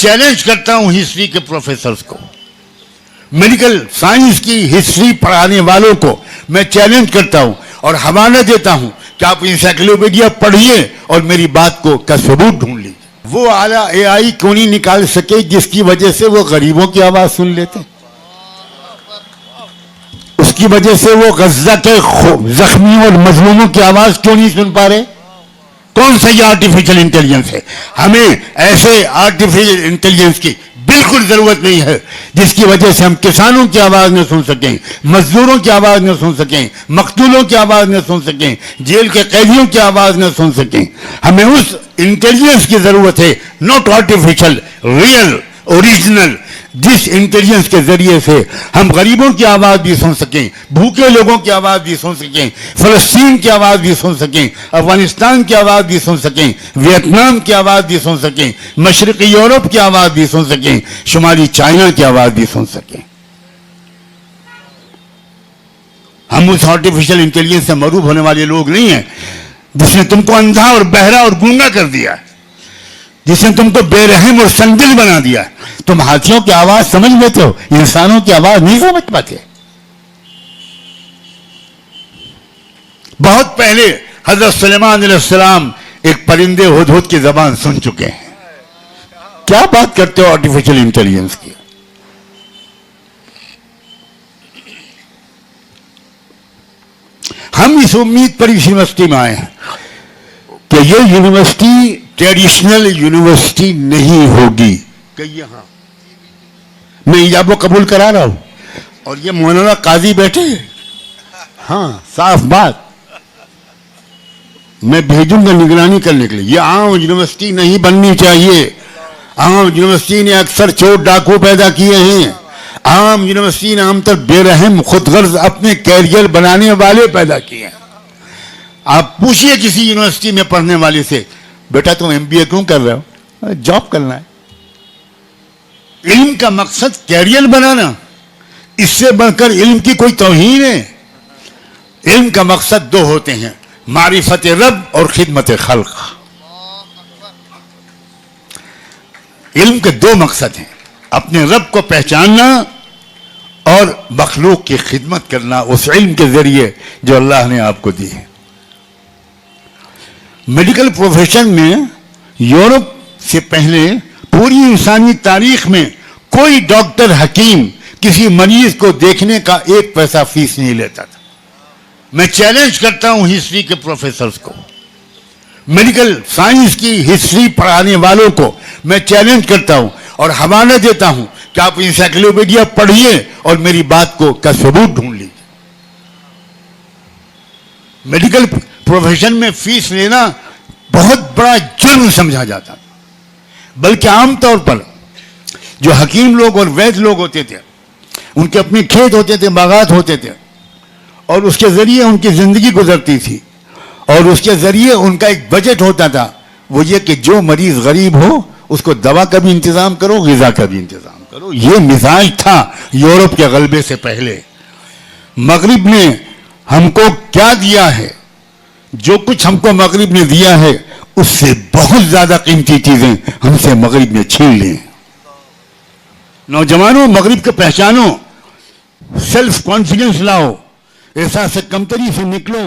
Challenge करता हूं history के प्रोफेसर्स को, मेडिकल साइंस की हिस्ट्री पढ़ाने वालों को मैं चैलेंज करता हूं और हवाला देता हूं कि आप इंसाइक्लोपीडिया पढ़िए और मेरी बात को का सबूत ढूंढ लीजिए। वो आला एआई क्यों नहीं निकाल सके जिसकी वजह से वो गरीबों की आवाज सुन लेते, उसकी वजह से वो गज्जा के जख्मियों और मजलूमों की आवाज क्यों नहीं सुन पा रहे? कौन सा ये आर्टिफिशियल इंटेलिजेंस है? हमें ऐसे आर्टिफिशियल इंटेलिजेंस की बिल्कुल जरूरत नहीं है जिसकी वजह से हम किसानों की आवाज न सुन सकें, मजदूरों की आवाज न सुन सकें, मकतूलों की आवाज न सुन सकें, जेल के कैदियों की आवाज न सुन सकें। हमें उस इंटेलिजेंस की जरूरत है, नॉट आर्टिफिशियल, रियल, ओरिजिनल, जिस इंटेलिजेंस के जरिए से हम गरीबों की आवाज भी सुन सकें, भूखे लोगों की आवाज भी सुन सकें, फलस्तीन की आवाज भी सुन सकें, अफगानिस्तान की आवाज भी सुन सकें, वियतनाम की आवाज भी सुन सकें, मशरकी यूरोप की आवाज भी सुन सकें, शुमाली चाइना की आवाज भी सुन सकें। हम उस आर्टिफिशियल इंटेलिजेंस से मरूब होने वाले लोग नहीं हैं जिसने तुमको अंधा और बहरा और गूंगा कर दिया, जिसने तुमको बेरहम और संदिल बना दिया। तुम हाथियों की आवाज समझ लेते हो, इंसानों की आवाज नहीं समझ पाते। बहुत पहले हजरत सुलेमान अलैहिस्सलाम एक परिंदे हुदहुद की जबान सुन चुके हैं। क्या बात करते हो आर्टिफिशियल इंटेलिजेंस की? हम इस उम्मीद पर इस यूनिवर्सिटी में आए हैं कि ये यूनिवर्सिटी ट्रेडिशनल यूनिवर्सिटी नहीं होगी। कहिए हाँ, मैं इजाबो कबूल करा रहा हूं और ये मौलाना काजी बैठे, हाँ साफ बात, मैं भेजूंगा निगरानी करने के लिए। ये आम यूनिवर्सिटी नहीं बननी चाहिए। आम यूनिवर्सिटी ने अक्सर चोर डाकू पैदा किए हैं। आम यूनिवर्सिटी ने आमतौर बेरहम खुदगर्ज अपने कैरियर बनाने वाले पैदा किए हैं। आप पूछिए किसी यूनिवर्सिटी में पढ़ने वाले से, बेटा तुम एमबीए क्यों कर रहे हो? जॉब करना है। इल्म का मकसद कैरियर बनाना, इससे बढ़कर इल्म की कोई तौहीन है? इल्म का मकसद दो होते हैं, मारिफत रब और खिदमत खल्क। इल्म के दो मकसद हैं, अपने रब को पहचानना और मखलूक की खिदमत करना उस इल्म के जरिए जो अल्लाह ने आपको दी है। मेडिकल प्रोफेशन में यूरोप से पहले पूरी इंसानी तारीख में कोई डॉक्टर हकीम किसी मरीज को देखने का एक पैसा फीस नहीं लेता था। मैं चैलेंज करता हूं हिस्ट्री के प्रोफेसर्स को, मेडिकल साइंस की हिस्ट्री पढ़ाने वालों को मैं चैलेंज करता हूं और हवाला देता हूं कि आप इंसाइक्लोपीडिया पढ़िए और मेरी बात को का सबूत ढूंढ लीजिए। मेडिकल प्रोफेशन में फीस लेना बहुत बड़ा जुर्म समझा जाता, बल्कि आमतौर पर जो हकीम लोग और वैद्य लोग होते थे, उनके अपने खेत होते थे, बागात होते थे, और उसके जरिए उनकी जिंदगी गुजरती थी, और उसके जरिए उनका एक बजट होता था, वो ये कि जो मरीज गरीब हो उसको दवा का भी इंतजाम करो, गिजा का भी इंतजाम करो। ये मिजाज था यूरोप के गलबे से पहले। मगरिब ने हमको क्या दिया है? जो कुछ हमको मगरिब ने दिया है उससे बहुत ज्यादा कीमती चीजें हमसे मगरिब ने छीन ली। नौजवानों, मगरिब को पहचानो, सेल्फ कॉन्फिडेंस लाओ, एहसास कमतरी से निकलो।